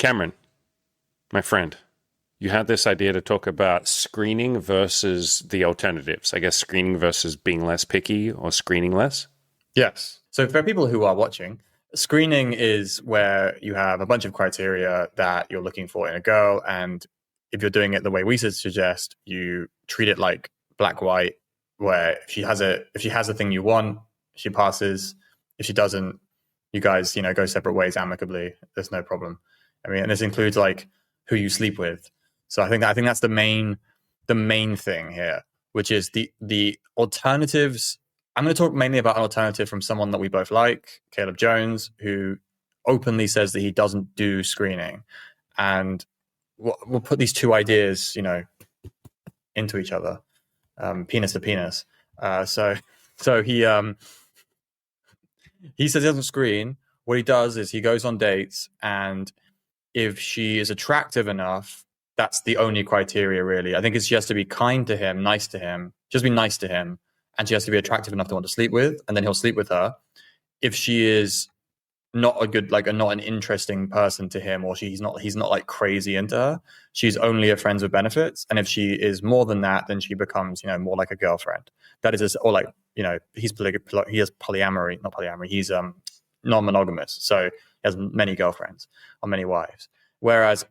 Cameron, my friend, you had this idea to talk about screening versus the alternatives. I guess screening versus being less picky or screening less. Yes. So for people who are watching, screening is where you have a bunch of criteria that you're looking for in a girl. And if you're doing it the way we suggest, you treat it like black, white, where if she has a thing you want, she passes. If she doesn't, you guys, go separate ways amicably. There's no problem. I mean, and this includes like who you sleep with. So I think that's the main thing here, which is the alternatives. I'm going to talk mainly about an alternative from someone that we both like, Caleb Jones, who openly says that he doesn't do screening. And we'll put these two ideas, into each other, penis to penis. So he says he doesn't screen. What he does is he goes on dates, and if she is attractive enough, that's the only criteria, really. I think she has to be kind to him, nice to him, just be nice to him. And she has to be attractive enough to want to sleep with, and then he'll sleep with her. If she is not a good, not an interesting person to him, or he's not like crazy into her, she's only a friends with benefits. And if she is more than that, then she becomes, more like a girlfriend. That is, or like, he has polyamory, not polyamory. He's non-monogamous, so he has many girlfriends or many wives. Whereas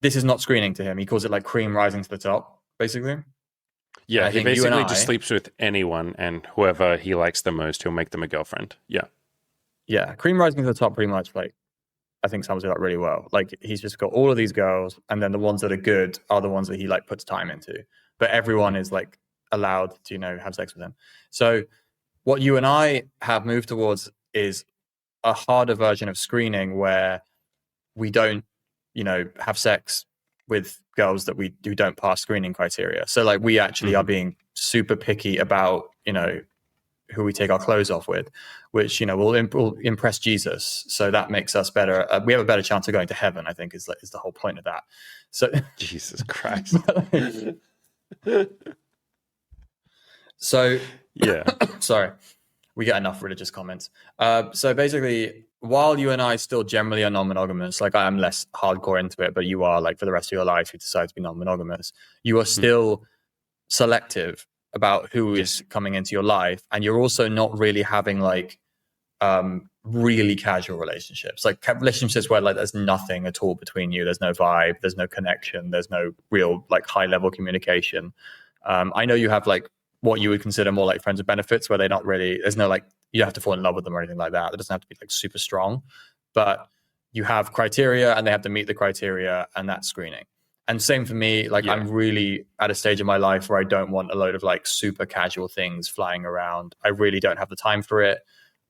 this is not screening to him. He calls it like cream rising to the top, basically. Yeah, he basically just sleeps with anyone, and whoever he likes the most, he'll make them a girlfriend. Yeah. Yeah, cream rising to the top pretty much, like, I think sums it up really well. Like, he's just got all of these girls, and then the ones that are good are the ones that he, like, puts time into. But everyone is, like, allowed to, have sex with him. So what you and I have moved towards is a harder version of screening where we don't, have sex with girls that who don't pass screening criteria. So like we actually are being super picky about, who we take our clothes off with, which, will impress Jesus. So that makes us better. We have a better chance of going to heaven, I think is the whole point of that. So Jesus Christ. So yeah. Sorry. We get enough religious comments. So basically, while you and I still generally are non-monogamous, like I am less hardcore into it, but you are, like, for the rest of your life, you decide to be non-monogamous, you are still selective about who is coming into your life. And you're also not really having like really casual relationships, like relationships where like there's nothing at all between you. There's no vibe, there's no connection, there's no real like high level communication. I know you have like what you would consider more like friends with benefits, where they're not really, there's no like, you don't have to fall in love with them or anything like that. It doesn't have to be like super strong, but you have criteria and they have to meet the criteria, and that's screening. And same for me, like I'm really at a stage in my life where I don't want a load of like super casual things flying around. I really don't have the time for it.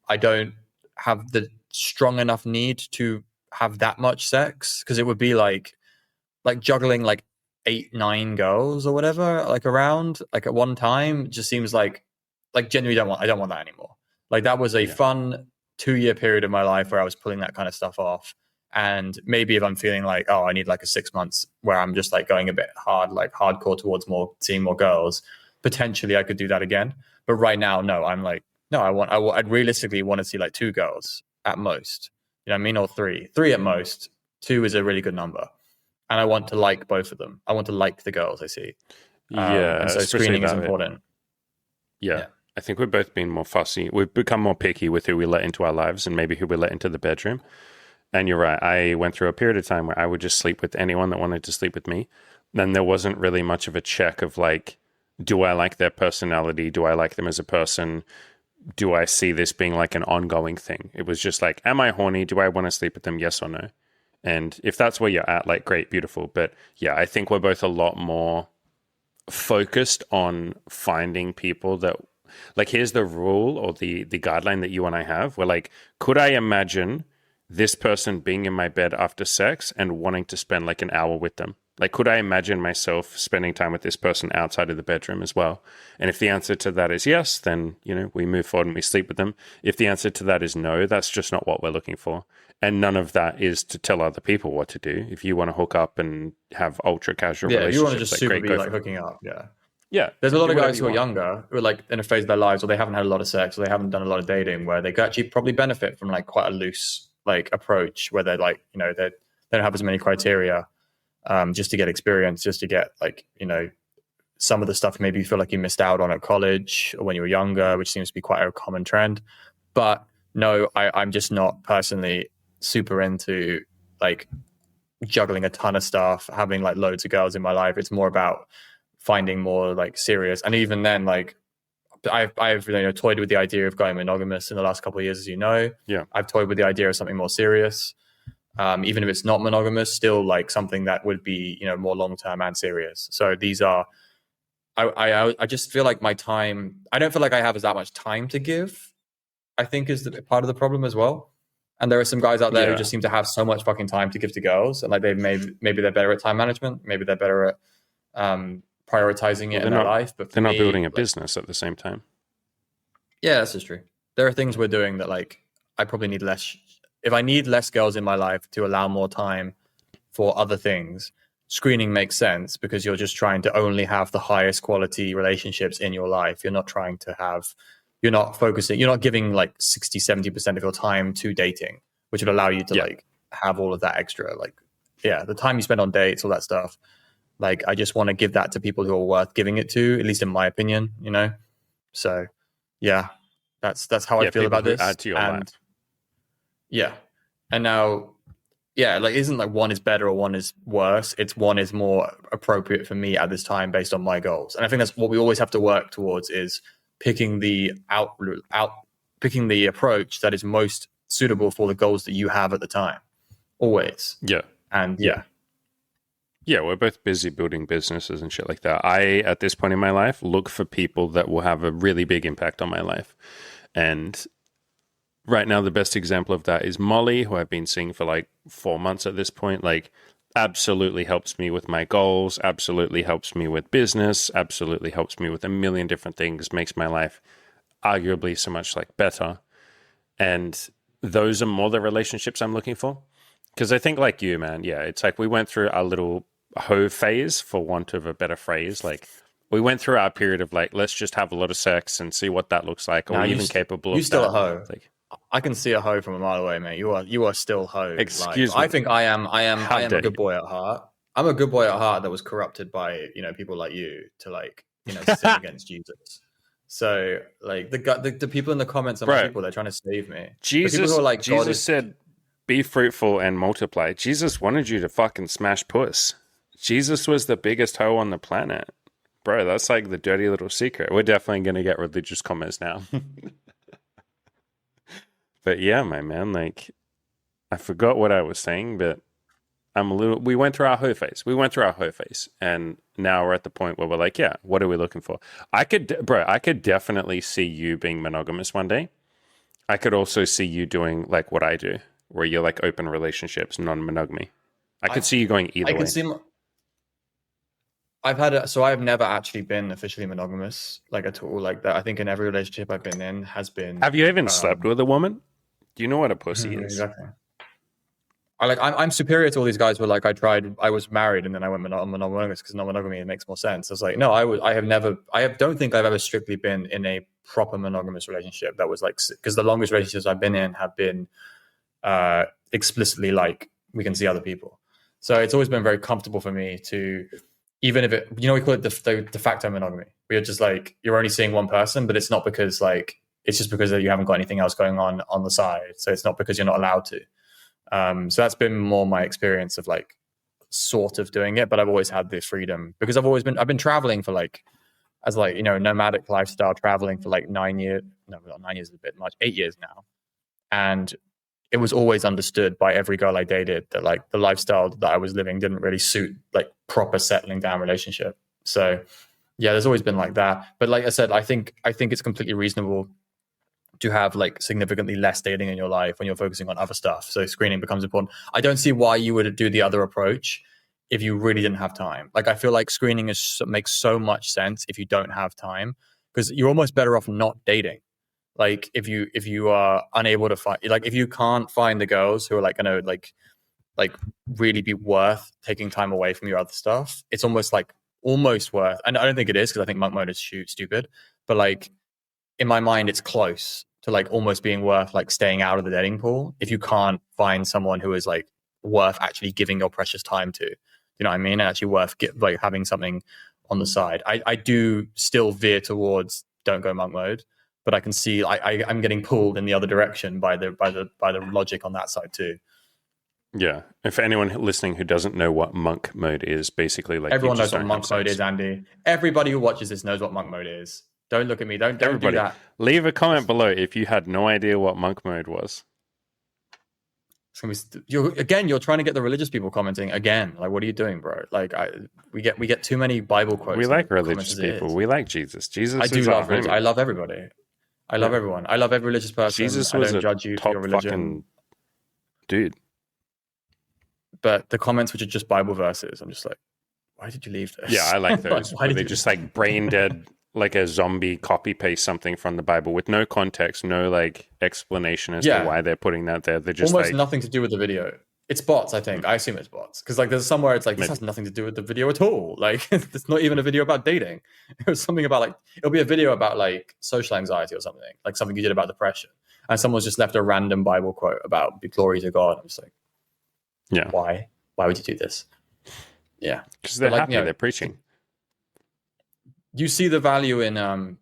I don't have the strong enough need to have that much sex, because it would be like juggling like 8-9 girls or whatever, like around like at one time. It just seems like genuinely I don't want that anymore. Like that was a fun 2-year period of my life where I was pulling that kind of stuff off. And maybe if I'm feeling like, oh, I need like a 6 months where I'm just like going a bit hard, like hardcore towards seeing more girls, potentially I could do that again. But right now, no, I'm like, no, I'd realistically want to see like 2 girls at most, you know what I mean? Or 3 at most. 2 is a really good number. And I want to like both of them. I want to like the girls I see. And so screening is important. Yeah. I think we've both been more fussy. We've become more picky with who we let into our lives and maybe who we let into the bedroom. And you're right. I went through a period of time where I would just sleep with anyone that wanted to sleep with me. Then there wasn't really much of a check of like, do I like their personality? Do I like them as a person? Do I see this being like an ongoing thing? It was just like, am I horny? Do I want to sleep with them? Yes or no? And if that's where you're at, like, great, beautiful. But yeah, I think we're both a lot more focused on finding people that, like, here's the rule or the guideline that you and I have. We're like, could I imagine this person being in my bed after sex and wanting to spend like an hour with them? Like, could I imagine myself spending time with this person outside of the bedroom as well? And if the answer to that is yes, then, we move forward and we sleep with them. If the answer to that is no, that's just not what we're looking for. And none of that is to tell other people what to do. If you want to hook up and have ultra casual relationships, you want to just like, super great, be like hooking up. Yeah. There's a lot of guys who are younger, who are like in a phase of their lives where they haven't had a lot of sex, or they haven't done a lot of dating, where they could actually probably benefit from like quite a loose like approach where they're like, they don't have as many criteria, just to get experience, just to get like, some of the stuff maybe you feel like you missed out on at college or when you were younger, which seems to be quite a common trend. But no, I'm just not personally super into like juggling a ton of stuff, having like loads of girls in my life. It's more about finding more like serious. And even then, like I've toyed with the idea of going monogamous in the last couple of years, as you know. Yeah. I've toyed with the idea of something more serious. Even if it's not monogamous, still like something that would be, more long-term and serious. So these are, I just feel like my time, I don't feel like I have that much time to give, I think is the part of the problem as well. And there are some guys out there who just seem to have so much fucking time to give to girls, and like maybe they're better at time management, maybe they're better at prioritizing it in their life. But they're not building a business at the same time. Yeah, that's just true. There are things we're doing that like I probably need less. If I need less girls in my life to allow more time for other things, screening makes sense because you're just trying to only have the highest quality relationships in your life. You're not trying to have, you're not focusing, you're not giving like 60, 70% of your time to dating, which would allow you to like have all of that extra, like, the time you spend on dates, all that stuff. Like, I just want to give that to people who are worth giving it to, at least in my opinion, So yeah, that's how I feel about this. Add to your life. Yeah. And now, like isn't like one is better or one is worse. It's one is more appropriate for me at this time based on my goals. And I think that's what we always have to work towards, is picking the picking the approach that is most suitable for the goals that you have at the time. Always. Yeah. And we're both busy building businesses and shit like that. I, at this point in my life, look for people that will have a really big impact on my life. And right now, the best example of that is Molly, who I've been seeing for like 4 months at this point. Like, absolutely helps me with my goals, absolutely helps me with business, absolutely helps me with a million different things, makes my life arguably so much like better. And those are more the relationships I'm looking for. Because I think like you, man, it's like we went through our little hoe phase, for want of a better phrase. Like, we went through our period of like, let's just have a lot of sex and see what that looks like. Are we even capable of that? You still a hoe. Like, I can see a hoe from a mile away, mate. You are still hoe. Excuse me. I think I am a good boy at heart. I'm a good boy at heart that was corrupted by people like you to like sin against Jesus. So like the people in the comments are my people. They're trying to save me. Jesus, like, Jesus said, "Be fruitful and multiply." Jesus wanted you to fucking smash puss. Jesus was the biggest hoe on the planet, bro. That's like the dirty little secret. We're definitely gonna get religious comments now. But yeah, my man, like, I forgot what I was saying, but we went through our hoe phase. And now we're at the point where we're like, what are we looking for? I could definitely see you being monogamous one day. I could also see you doing like what I do, where you're like open relationships, non-monogamy. I could see you going either way. I've never actually been officially monogamous, like at all, like that. I think in every relationship I've been in has been. Have you even slept with a woman? Do you know what a pussy is? Exactly. I'm superior to all these guys who are like, I was married and then I went monogamous because non-monogamy, it makes more sense. I was like, no, I don't think I've ever strictly been in a proper monogamous relationship that was like, because the longest relationships I've been in have been explicitly like, we can see other people. So it's always been very comfortable for me to, even if it, we call it the de facto monogamy. We are just like, you're only seeing one person, but it's not because like, it's just because you haven't got anything else going on the side. So it's not because you're not allowed to. So that's been more my experience of like sort of doing it, but I've always had the freedom because I've been traveling for like, as like, nomadic lifestyle, traveling for like 9 years. No, not 9 years is a bit much, 8 years now. And it was always understood by every girl I dated that like the lifestyle that I was living didn't really suit like proper settling down relationship. So yeah, there's always been like that. But like I said, I think it's completely reasonable to have like significantly less dating in your life when you're focusing on other stuff. So screening becomes important. I don't see why you would do the other approach if you really didn't have time. Like I feel like screening makes so much sense if you don't have time, because you're almost better off not dating. Like if you are unable to find, like if you can't find the girls who are like going to like really be worth taking time away from your other stuff, it's almost worth. And I don't think it is, because I think monk mode is stupid, but like in my mind it's close. to like almost being worth like staying out of the dating pool if you can't find someone who is like worth actually giving your precious time to. You know what I mean? And actually worth like having something on the side. I do still veer towards don't go monk mode, but I can see I'm getting pulled in the other direction by the logic on that side too. Yeah. And for anyone listening who doesn't know what monk mode is, basically like everyone knows what monk mode is, Andy. Everybody who watches this knows what monk mode is. Don't look at me. Don't do that. Leave a comment below if you had no idea what monk mode was. You're trying to get the religious people commenting again. Like, what are you doing, bro? Like, we get too many Bible quotes. We like religious people. We like Jesus. I do love religion. I love everybody. I love everyone. I love every religious person. Jesus was I don't judge you for your religion, dude. But the comments which are just Bible verses, I'm just like, why did you leave this? Yeah, I like those. Why they just like brain dead, like a zombie copy paste something from the Bible with no context, no like explanation as to why they're putting that there. They're just almost nothing to do with the video. It's bots, I think. I assume it's bots because like there's somewhere it's like this has nothing to do with the video at all. Like it's not even a video about dating. It was something about like it'll be a video about like social anxiety or something, like something you did about depression, and someone's just left a random Bible quote about "Be glory to God." I'm just like, yeah, why would you do this? Yeah, because they're happy. They're preaching. You see the value in do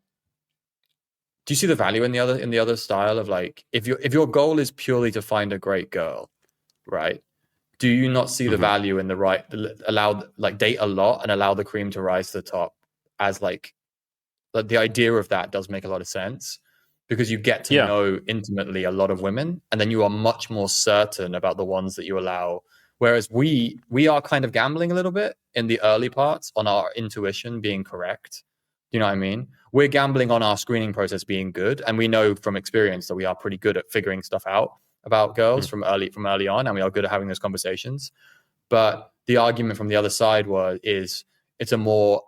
you see the value in the other style of like if your goal is purely to find a great girl, right? Do you not see the value in allow like date a lot and allow the cream to rise to the top as like the idea of that does make a lot of sense because you get to know intimately a lot of women and then you are much more certain about the ones that you allow. Whereas we are kind of gambling a little bit in the early parts on our intuition being correct. Do you know what I mean? We're gambling on our screening process being good. And we know from experience that we are pretty good at figuring stuff out about girls from early on. And we are good at having those conversations. But the argument from the other side is it's a more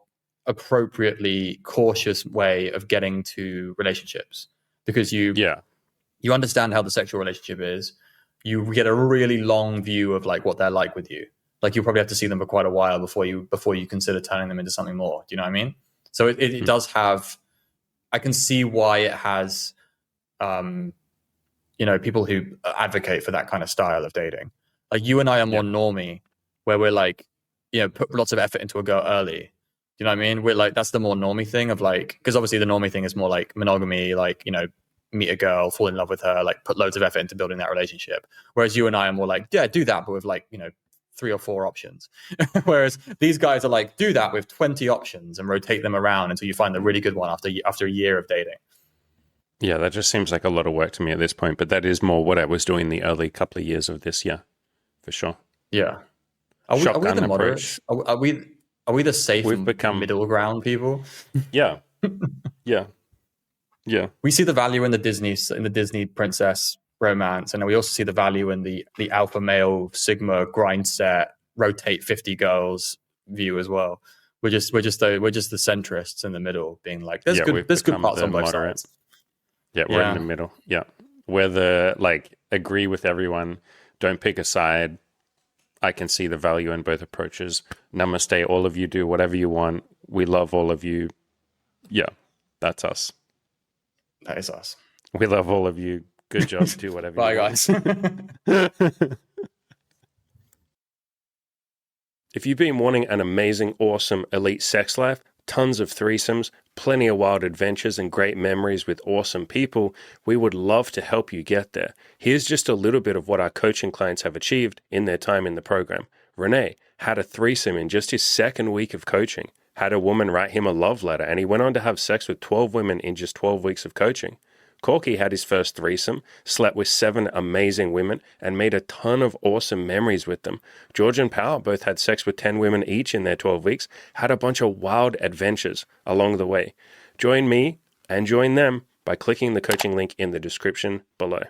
appropriately cautious way of getting to relationships because you understand how the sexual relationship is. You get a really long view of like what they're like with you. Like you probably have to see them for quite a while before you consider turning them into something more. Do you know what I mean? So it does have. I can see why it has, people who advocate for that kind of style of dating. Like you and I are more normie, where we're like, put lots of effort into a girl early. Do you know what I mean? We're like that's the more normie thing of like because obviously the normie thing is more like monogamy, like meet a girl, fall in love with her, like put loads of effort into building that relationship. Whereas you and I are more like, yeah, do that, but with like, 3 or 4 options. Whereas these guys are like, do that with 20 options and rotate them around until you find the really good one after a year of dating. Yeah, that just seems like a lot of work to me at this point, but that is more what I was doing the early couple of years of this year, for sure. Yeah. Are we the moderates? Are we the safe middle ground people? Yeah. Yeah. Yeah, we see the value in the Disney princess romance, and we also see the value in the alpha male Sigma grind set rotate 50 girls view as well. We're just the centrists in the middle, being like, there's good parts on both sides. Yeah, we're in the middle. Yeah, we're the like agree with everyone, don't pick a side. I can see the value in both approaches. Namaste, all of you do whatever you want. We love all of you. Yeah, that's us. That is us. We love all of you. Good job. Do whatever Bye, you guys. If you've been wanting an amazing, awesome, elite sex life, tons of threesomes, plenty of wild adventures, and great memories with awesome people, we would love to help you get there. Here's just a little bit of what our coaching clients have achieved in their time in the program. Renee had a threesome in just his second week of coaching. Had a woman write him a love letter, and he went on to have sex with 12 women in just 12 weeks of coaching. Corky had his first threesome, slept with 7 amazing women, and made a ton of awesome memories with them. George and Power both had sex with 10 women each in their 12 weeks, had a bunch of wild adventures along the way. Join me and join them by clicking the coaching link in the description below.